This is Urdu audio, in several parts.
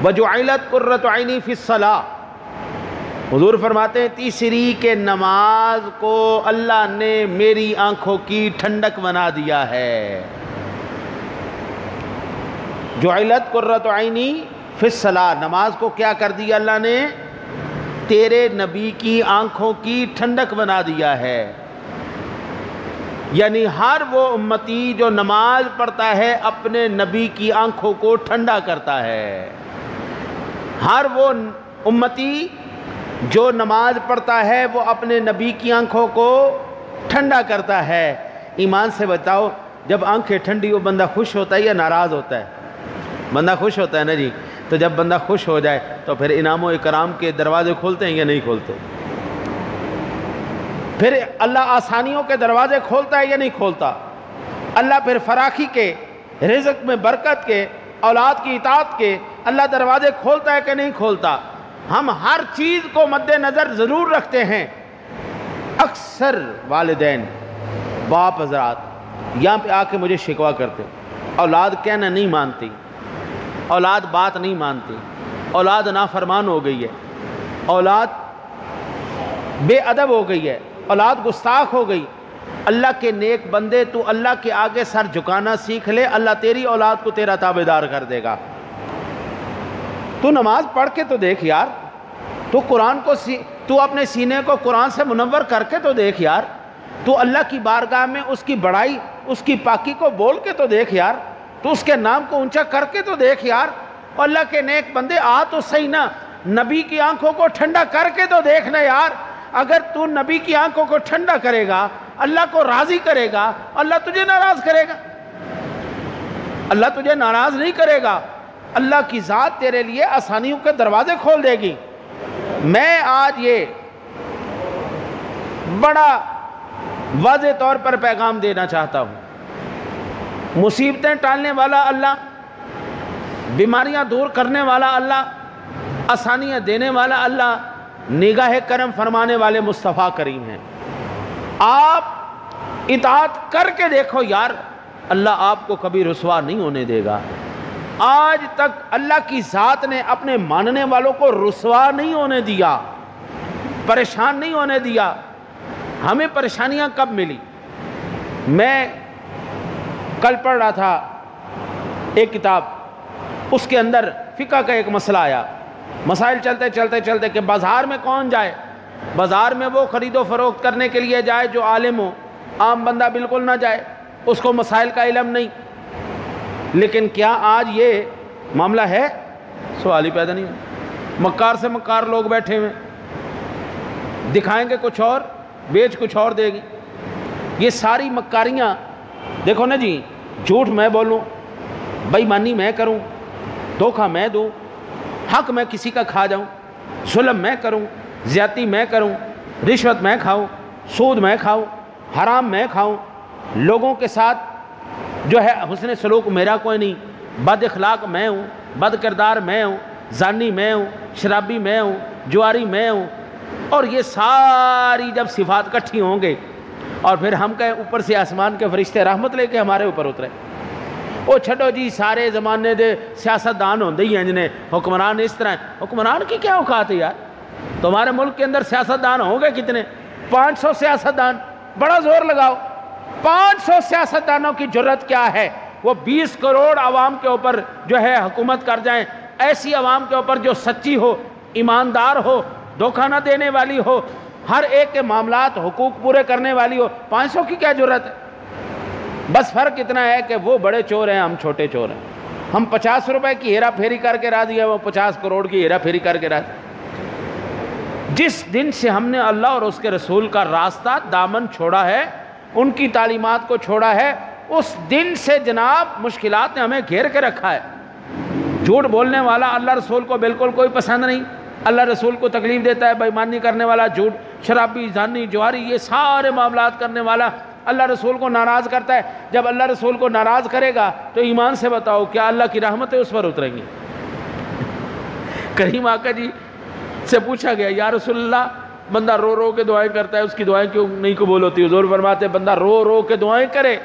وَجُعِلَتْ قُرَّةُ عَيْنِي فِي الصَّلَاةِ، حضور فرماتے ہیں تیسری کہ نماز کو اللہ نے میری آنکھوں کی ٹھنڈک بنا دیا ہے۔ جُعِلَتْ قُرَّةُ عَيْنِي فِي الصَّلَاةِ، نماز کو کیا کر دیا اللہ نے؟ تیرے نبی کی آنکھوں کی ٹھنڈک بنا دیا ہے۔ یعنی ہر وہ امتی جو نماز پڑھتا ہے اپنے نبی کی آنکھوں کو ٹھنڈا کرتا ہے۔ ہر وہ امتی جو نماز پڑھتا ہے وہ اپنے نبی کی آنکھوں کو ٹھنڈا کرتا ہے۔ ایمان سے بتاؤ، جب آنکھیں ٹھنڈی ہو بندہ خوش ہوتا ہے یا ناراض ہوتا ہے؟ بندہ خوش ہوتا ہے نا جی۔ تو جب بندہ خوش ہو جائے تو پھر انعام و اکرام کے دروازے کھولتے ہیں یا نہیں کھولتے؟ پھر اللہ آسانیوں کے دروازے کھولتا ہے یا نہیں کھولتا؟ اللہ پھر فراخی کے، رزق میں برکت کے، اولاد کی اطاعت کے اللہ دروازے کھولتا ہے کہ نہیں کھولتا؟ ہم ہر چیز کو مد نظر ضرور رکھتے ہیں۔ اکثر والدین، باپ حضرات یہاں پہ آ کے مجھے شکوہ کرتے، اولاد کہنا نہیں مانتی، اولاد بات نہیں مانتی، اولاد نافرمان ہو گئی ہے، اولاد بے ادب ہو گئی ہے، اولاد گستاخ ہو گئی۔ اللہ کے نیک بندے، تو اللہ کے آگے سر جھکانا سیکھ لے، اللہ تیری اولاد کو تیرا تابعدار کر دے گا۔ تو نماز پڑھ کے تو دیکھ یار، تو قرآن کو تو اپنے سینے کو قرآن سے منور کر کے تو دیکھ یار، تو اللہ کی بارگاہ میں اس کی بڑائی، اس کی پاکی کو بول کے تو دیکھ یار، تو اس کے نام کو اونچا کر کے تو دیکھ یار۔ اور اللہ کے نیک بندے آ تو صحیح نا، نبی کی آنکھوں کو ٹھنڈا کر کے تو دیکھنا یار۔ اگر تو نبی کی آنکھوں کو ٹھنڈا کرے گا، اللہ کو راضی کرے گا، اللہ تجھے ناراض کرے گا؟ اللہ تجھے ناراض نہیں کرے گا، اللہ کی ذات تیرے لیے آسانیوں کے دروازے کھول دے گی۔ میں آج یہ بڑا واضح طور پر پیغام دینا چاہتا ہوں، مصیبتیں ٹالنے والا اللہ، بیماریاں دور کرنے والا اللہ، آسانیاں دینے والا اللہ، نگاہ کرم فرمانے والے مصطفیٰ کریم ہیں۔ آپ اطاعت کر کے دیکھو یار، اللہ آپ کو کبھی رسوا نہیں ہونے دے گا۔ آج تک اللہ کی ذات نے اپنے ماننے والوں کو رسوا نہیں ہونے دیا، پریشان نہیں ہونے دیا۔ ہمیں پریشانیاں کب ملی؟ میں کل پڑھ رہا تھا ایک کتاب، اس کے اندر فقہ کا ایک مسئلہ آیا، مسائل چلتے کہ بازار میں کون جائے؟ بازار میں وہ خرید و فروخت کرنے کے لیے جائے جو عالم ہو، عام بندہ بالکل نہ جائے، اس کو مسائل کا علم نہیں۔ لیکن کیا آج یہ معاملہ ہے؟ سوال ہی پیدا نہیں ہو۔ مکار سے مکار لوگ بیٹھے ہوئے، دکھائیں گے کچھ اور، بیچ کچھ اور دے گی۔ یہ ساری مکاریاں دیکھو نا جی، جھوٹ میں بولوں، بے ایمانی میں کروں، دھوکہ میں دوں، حق میں کسی کا کھا جاؤں، ظلم میں کروں، زیادتی میں کروں، رشوت میں کھاؤں، سود میں کھاؤں، حرام میں کھاؤں، لوگوں کے ساتھ جو ہے حسن سلوک میرا کوئی نہیں، بد اخلاق میں ہوں، بد کردار میں ہوں، زانی میں ہوں، شرابی میں ہوں، جواری میں ہوں۔ اور یہ ساری جب صفات اکٹھی ہوں گے اور پھر ہم کہیں اوپر سے آسمان کے فرشتے رحمت لے کے ہمارے اوپر اترے، او چھڑو جی سارے زمانے دے سیاست دان ہوندے ہی ہیں جنہیں حکمران اس طرح ہیں۔ حکمران کی کیا اوقات ہے یار؟ تمہارے ملک کے اندر سیاست دان ہوں گے کتنے؟ 500 سیاست دان، بڑا زور لگاؤ۔ 500 سیاست دانوں کی جرت کیا ہے؟ وہ 20 کروڑ عوام کے اوپر جو ہے حکومت کر جائیں، ایسی عوام کے اوپر جو سچی ہو، ایماندار ہو، دھوکہ نہ دینے والی ہو، ہر ایک کے معاملات حقوق پورے کرنے والی ہو۔ 500 کی کیا جرت ہے؟ بس فرق اتنا ہے کہ وہ بڑے چور ہیں، ہم چھوٹے چور ہیں۔ ہم 50 روپے کی ہیرا پھیری کر کے راضی ہے، وہ 50 کروڑ کی ہیرا پھیری کر کے راضی۔ جس دن سے ہم نے اللہ اور اس کے رسول کا راستہ دامن چھوڑا ہے، ان کی تعلیمات کو چھوڑا ہے، اس دن سے جناب مشکلات نے ہمیں گھیر کے رکھا ہے۔ جھوٹ بولنے والا اللہ رسول کو بالکل کوئی پسند نہیں، اللہ رسول کو تکلیف دیتا ہے۔ بے ایمانی کرنے والا، جھوٹ، شرابی، زانی، جواری، یہ سارے معاملات کرنے والا اللہ رسول کو ناراض کرتا ہے۔ جب اللہ رسول کو ناراض کرے گا تو ایمان سے بتاؤ کیا اللہ کی رحمتیں اس پر اتریں گی؟ کریم آقا جی سے پوچھا گیا، یا رسول اللہ بندہ رو رو کے دعائیں کرتا ہے، اس کی دعائیں کیوں نہیں قبول ہوتی؟ حضور فرماتے ہیں بندہ رو رو کے دعائیں کرے،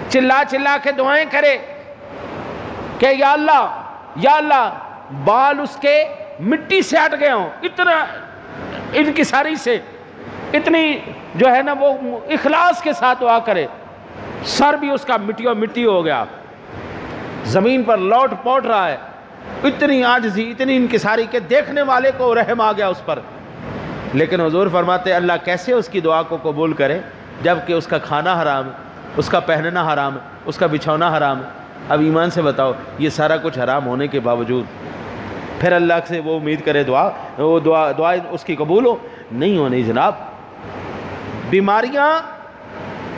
چلا چلا کے دعائیں کرے، کہ یا اللہ بال اس کے مٹی سے ہٹ گئے ہوں، اتنا انکساری سے، اتنی جو ہے نا وہ اخلاص کے ساتھ دعا کرے، سر بھی اس کا مٹی ہو گیا، زمین پر لوٹ پوٹ رہا ہے، اتنی عاجزی، اتنی انکساری کہ دیکھنے والے کو رحم آ گیا اس پر۔ لیکن حضور فرماتے اللہ کیسے اس کی دعا کو قبول کرے جبکہ اس کا کھانا حرام ہے، اس کا پہننا حرام ہے، اس کا بچھونا حرام ہے۔ اب ایمان سے بتاؤ، یہ سارا کچھ حرام ہونے کے باوجود پھر اللہ سے وہ امید کرے دعا اس کی قبول ہو؟ نہیں ہونی جناب۔ بیماریاں،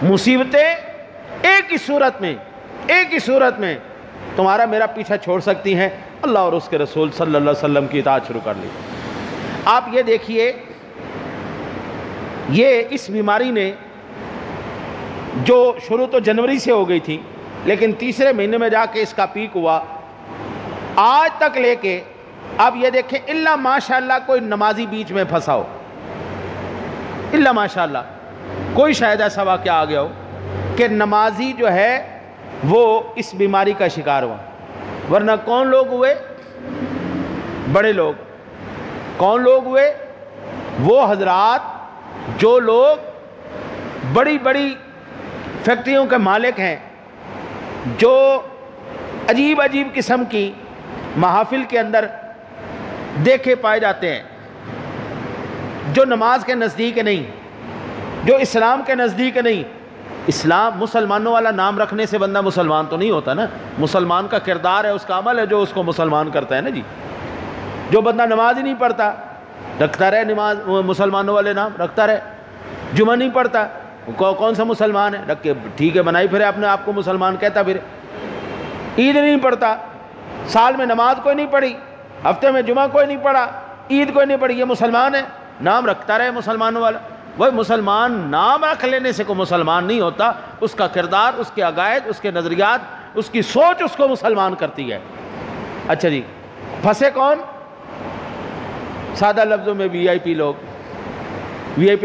مصیبتیں ایک ہی صورت میں تمہارا میرا پیچھا چھوڑ سکتی ہیں، اللہ اور اس کے رسول صلی اللہ علیہ وسلم کی اطاعت شروع کر لی۔ آپ یہ دیکھیے، یہ اس بیماری نے جو شروع تو جنوری سے ہو گئی تھی، لیکن تیسرے مہینے میں جا کے اس کا پیک ہوا، آج تک لے کے اب یہ دیکھیں الا ماشاءاللہ کوئی نمازی بیچ میں پھنسا ہو، الا ماشاءاللہ کوئی شاید ایسا واقعہ آ گیا ہو کہ نمازی جو ہے وہ اس بیماری کا شکار ہوا، ورنہ کون لوگ ہوئے؟ بڑے لوگ۔ کون لوگ ہوئے؟ وہ حضرات جو لوگ بڑی بڑی فیکٹریوں کے مالک ہیں، جو عجیب قسم کی محافل کے اندر دیکھے پائے جاتے ہیں، جو نماز کے نزدیک نہیں، جو اسلام کے نزدیک نہیں۔ اسلام مسلمانوں والا نام رکھنے سے بندہ مسلمان تو نہیں ہوتا نا، مسلمان کا کردار ہے، اس کا عمل ہے جو اس کو مسلمان کرتا ہے نا جی۔ جو بندہ نماز ہی نہیں پڑھتا، رکھتا رہے نماز، مسلمانوں والے نام رکھتا رہے، جمعہ نہیں پڑھتا، کون سا مسلمان ہے؟ رکھ کے ٹھیک ہے بنائی پھرے اپنے آپ کو مسلمان کہتا پھرے، عید نہیں پڑھتا، سال میں نماز کوئی نہیں پڑھی، ہفتے میں جمعہ کوئی نہیں پڑھا، عید کوئی نہیں پڑھی، یہ مسلمان ہے، نام رکھتا رہے مسلمانوں والا۔ وہ مسلمان نام رکھ لینے سے کوئی مسلمان نہیں ہوتا، اس کا کردار، اس کے عقائد، اس کے نظریات، اس کی سوچ اس کو مسلمان کرتی ہے۔ اچھا جی، پھنسے کون؟ سادہ لفظوں میں وی آئی پی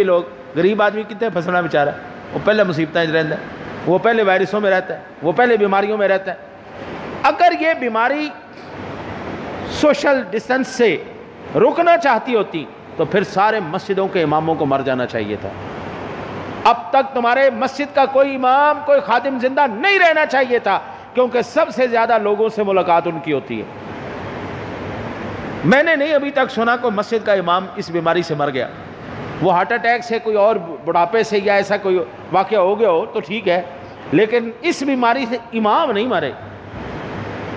لوگ۔ غریب آدمی کتنے پھنسنا بیچارہ، وہ پہلے مصیبتیں رہتا ہے، وہ پہلے وائرسوں میں رہتا ہے، وہ پہلے بیماریوں میں رہتا ہے۔ اگر یہ بیماری سوشل ڈسٹنس سے رکنا چاہتی ہوتی تو پھر سارے مسجدوں کے اماموں کو مر جانا چاہیے تھا۔ اب تک تمہارے مسجد کا کوئی امام، کوئی خادم زندہ نہیں رہنا چاہیے تھا، کیونکہ سب سے زیادہ لوگوں سے ملاقات ان کی ہوتی ہے۔ میں نے نہیں ابھی تک سنا کوئی مسجد کا امام اس بیماری سے مر گیا۔ وہ ہارٹ اٹیک سے، کوئی اور بڑھاپے سے، یا ایسا کوئی واقعہ ہو گیا ہو تو ٹھیک ہے، لیکن اس بیماری سے امام نہیں مرے۔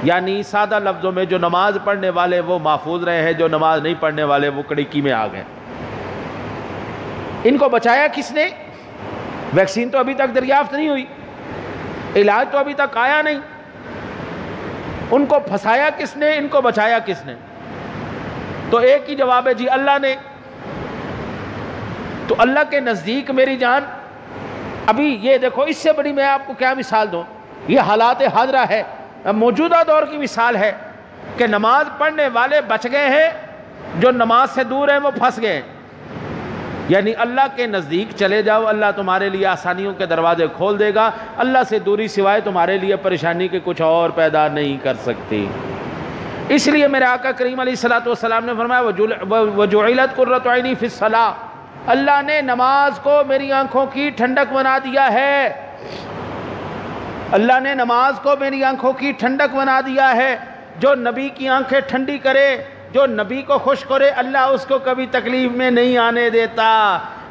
یعنی سادہ لفظوں میں جو نماز پڑھنے والے وہ محفوظ رہے ہیں، جو نماز نہیں پڑھنے والے وہ کڑکی میں آ گئے۔ ان کو بچایا کس نے؟ ویکسین تو ابھی تک دریافت نہیں ہوئی، علاج تو ابھی تک آیا نہیں۔ ان کو پھنسایا کس نے؟ ان کو بچایا کس نے؟ تو ایک ہی جواب ہے جی، اللہ نے۔ تو اللہ کے نزدیک میری جان، ابھی یہ دیکھو، اس سے بڑی میں آپ کو کیا مثال دوں؟ یہ حالات حاضرہ ہے، موجودہ دور کی مثال ہے کہ نماز پڑھنے والے بچ گئے ہیں، جو نماز سے دور ہیں وہ پھنس گئے ہیں۔ یعنی اللہ کے نزدیک چلے جاؤ، اللہ تمہارے لیے آسانیوں کے دروازے کھول دے گا، اللہ سے دوری سوائے تمہارے لیے پریشانی کے کچھ اور پیدا نہیں کر سکتی۔ اس لیے میرے آقا کریم علیہ الصلوۃ والسلام نے فرمایا وَجُعِلَتْ قُرَّةُ عَيْنِي فِي الصَّلَاةِ، اللہ نے نماز کو میری آنکھوں کی ٹھنڈک بنا دیا ہے۔ اللہ نے نماز کو میری آنکھوں کی ٹھنڈک بنا دیا ہے۔ جو نبی کی آنکھیں ٹھنڈی کرے، جو نبی کو خوش کرے، اللہ اس کو کبھی تکلیف میں نہیں آنے دیتا،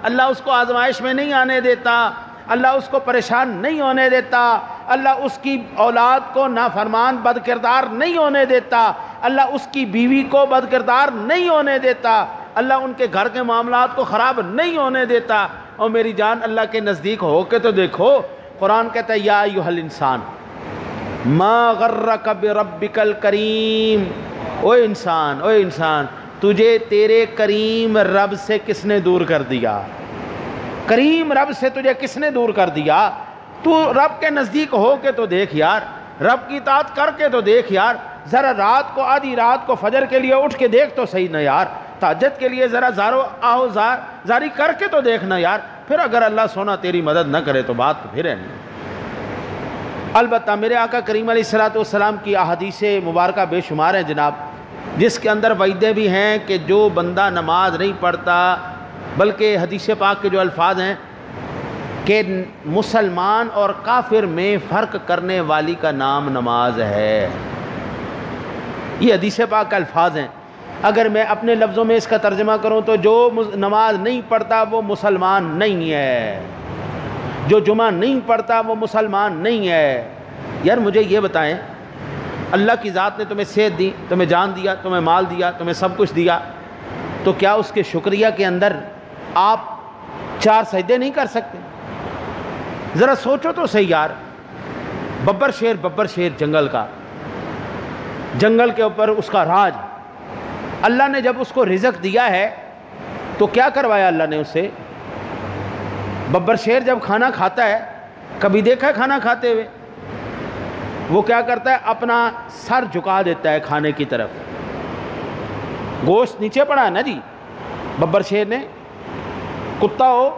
اللہ اس کو آزمائش میں نہیں آنے دیتا، اللہ اس کو پریشان نہیں ہونے دیتا، اللہ اس کی اولاد کو نافرمان بد کردار نہیں ہونے دیتا، اللہ اس کی بیوی کو بد کردار نہیں ہونے دیتا، اللہ ان کے گھر کے معاملات کو خراب نہیں ہونے دیتا۔ اور میری جان، اللہ کے نزدیک ہو کے تو دیکھو، قرآن کہتا ہے یا ایھا الانسان ما غرک بربک الکریم، او انسان تجھے تیرے کریم رب سے کس نے دور کر دیا؟ کریم رب سے تجھے کس نے دور کر دیا؟ تو رب کے نزدیک ہو کے تو دیکھ یار، رب کی اطاعت کر کے تو دیکھ یار، ذرا رات کو، آدھی رات کو فجر کے لیے اٹھ کے دیکھ تو صحیح نا یار، تہجد کے لیے ذرا زاری کر کے تو دیکھنا یار۔ پھر اگر اللہ سونا تیری مدد نہ کرے تو بات تو پھر ہے نہیں۔ البتہ میرے آقا کریم علیہ الصلوۃ والسلام کی احادیث مبارکہ بے شمار ہیں جناب، جس کے اندر وعیدیں بھی ہیں کہ جو بندہ نماز نہیں پڑھتا، بلکہ حدیث پاک کے جو الفاظ ہیں کہ مسلمان اور کافر میں فرق کرنے والی کا نام نماز ہے، یہ حدیث پاک کے الفاظ ہیں۔ اگر میں اپنے لفظوں میں اس کا ترجمہ کروں تو جو نماز نہیں پڑھتا وہ مسلمان نہیں ہے، جو جمعہ نہیں پڑھتا وہ مسلمان نہیں ہے۔ یار مجھے یہ بتائیں، اللہ کی ذات نے تمہیں صحت دی، تمہیں جان دیا، تمہیں مال دیا، تمہیں سب کچھ دیا، تو کیا اس کے شکریہ کے اندر آپ 4 سجدے نہیں کر سکتے؟ ذرا سوچو تو صحیح یار۔ ببر شیر جنگل کا، جنگل کے اوپر اس کا راج، اللہ نے جب اس کو رزق دیا ہے تو کیا کروایا اللہ نے اس سے؟ ببر شیر جب کھانا کھاتا ہے، کبھی دیکھا ہے کھانا کھاتے ہوئے؟ وہ کیا کرتا ہے؟ اپنا سر جھکا دیتا ہے کھانے کی طرف۔ گوشت نیچے پڑا ہے نا جی، ببر شیر نے، کتا ہو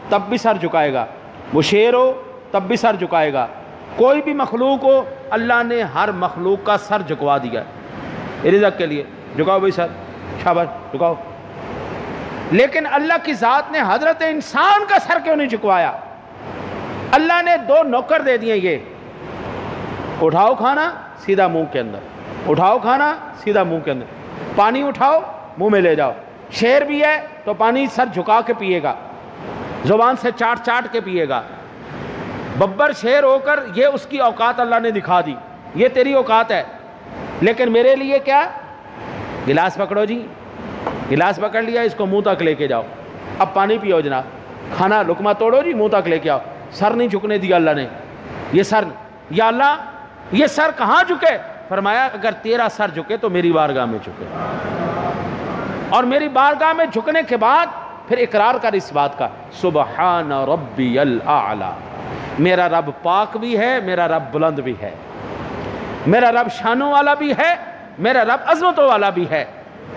تب بھی سر جھکائے گا، وہ شیر ہو تب بھی سر جھکائے گا، کوئی بھی مخلوق ہو اللہ نے ہر مخلوق کا سر جھکوا دیا رزق کے لیے۔ جھکاؤ بھائی سر، شاباش جھکاؤ۔ لیکن اللہ کی ذات نے حضرت انسان کا سر کیوں نہیں جھکوایا؟ اللہ نے 2 نوکر دے دیے، یہ اٹھاؤ کھانا سیدھا منہ کے اندر، اٹھاؤ کھانا سیدھا منہ کے اندر، پانی اٹھاؤ منہ میں لے جاؤ۔ شیر بھی ہے تو پانی سر جھکا کے پیے گا، زبان سے چاٹ چاٹ کے پیے گا۔ ببر شیر ہو کر یہ اس کی اوقات اللہ نے دکھا دی، یہ تیری اوقات ہے۔ لیکن میرے لیے کیا؟ گلاس پکڑو جی، گلاس پکڑ لیا، اس کو منہ تک لے کے جاؤ، اب پانی پیو جناب، کھانا لقمہ توڑو جی منہ تک لے کے آؤ۔ سر نہیں جھکنے دیا اللہ نے، یہ سر، یا اللہ یہ سر کہاں جھکے؟ فرمایا اگر تیرا سر جھکے تو میری بارگاہ میں جھکے، اور میری بارگاہ میں جھکنے کے بعد پھر اقرار کر اس بات کا، سبحان ربی الاعلی، میرا رب پاک بھی ہے، میرا رب بلند بھی ہے، میرا رب شانوں والا بھی ہے، میرا رب عظمتوں والا بھی ہے۔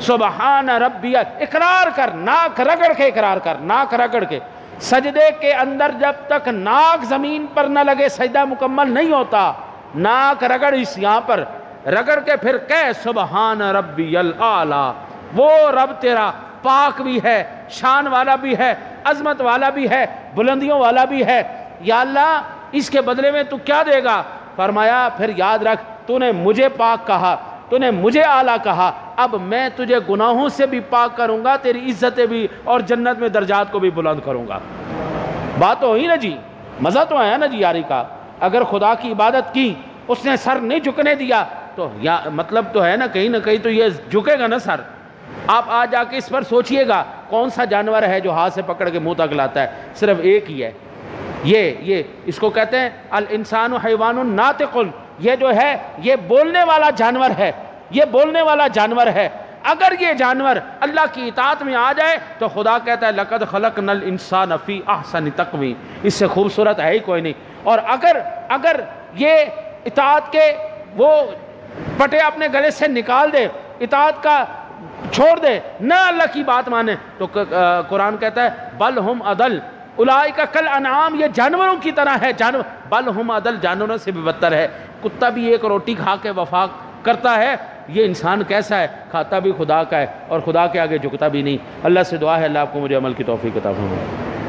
سبحان ربی، اقرار کر، ناک رگڑ کے اقرار کر، ناک رگڑ کے۔ سجدے کے اندر جب تک ناک زمین پر نہ لگے سجدہ مکمل نہیں ہوتا، ناک رگڑ، اس یہاں پر رگڑ کے پھر کہہ سبحان ربی الاعلی، وہ رب تیرا پاک بھی ہے، شان والا بھی ہے، عظمت والا بھی ہے، بلندیوں والا بھی ہے۔ یا اللہ اس کے بدلے میں تو کیا دے گا؟ فرمایا پھر یاد رکھ، تو نے مجھے پاک کہا، تو نے مجھے اعلیٰ کہا، اب میں تجھے گناہوں سے بھی پاک کروں گا، تیری عزتیں بھی اور جنت میں درجات کو بھی بلند کروں گا۔ بات تو ہوئی نا جی، مزہ تو آیا نا جی یاری کا۔ اگر خدا کی عبادت کی، اس نے سر نہیں جھکنے دیا تو یا مطلب تو ہے نا کہیں تو یہ جھکے گا نا سر۔ آپ آج جا کے اس پر سوچئے گا، کون سا جانور ہے جو ہاتھ سے پکڑ کے منہ تک لاتا ہے؟ صرف ایک ہی ہے، یہ اس کو کہتے ہیں الانسان حیوان ناطق، یہ جو ہے یہ بولنے والا جانور ہے، یہ بولنے والا جانور ہے۔ اگر یہ جانور اللہ کی اطاعت میں آ جائے تو خدا کہتا ہے لقد خلقنا الانسان فی احسن تقویم، اس سے خوبصورت ہے ہی کوئی نہیں۔ اور اگر یہ اطاعت کے وہ پٹے اپنے گلے سے نکال دے، اطاعت کا چھوڑ دے، نہ اللہ کی بات مانے، تو قرآن کہتا ہے بل ہم اضل اولئک کالانعام، یہ جانوروں کی طرح ہے، بل ہم اضل، جانوروں سے بھی بدتر ہے۔ کتا بھی ایک روٹی کھا کے وفا کرتا ہے، یہ انسان کیسا ہے؟ کھاتا بھی خدا کا ہے اور خدا کے آگے جھکتا بھی نہیں۔ اللہ سے دعا ہے اللہ آپ کو مجھے عمل کی توفیق عطا فرمائے۔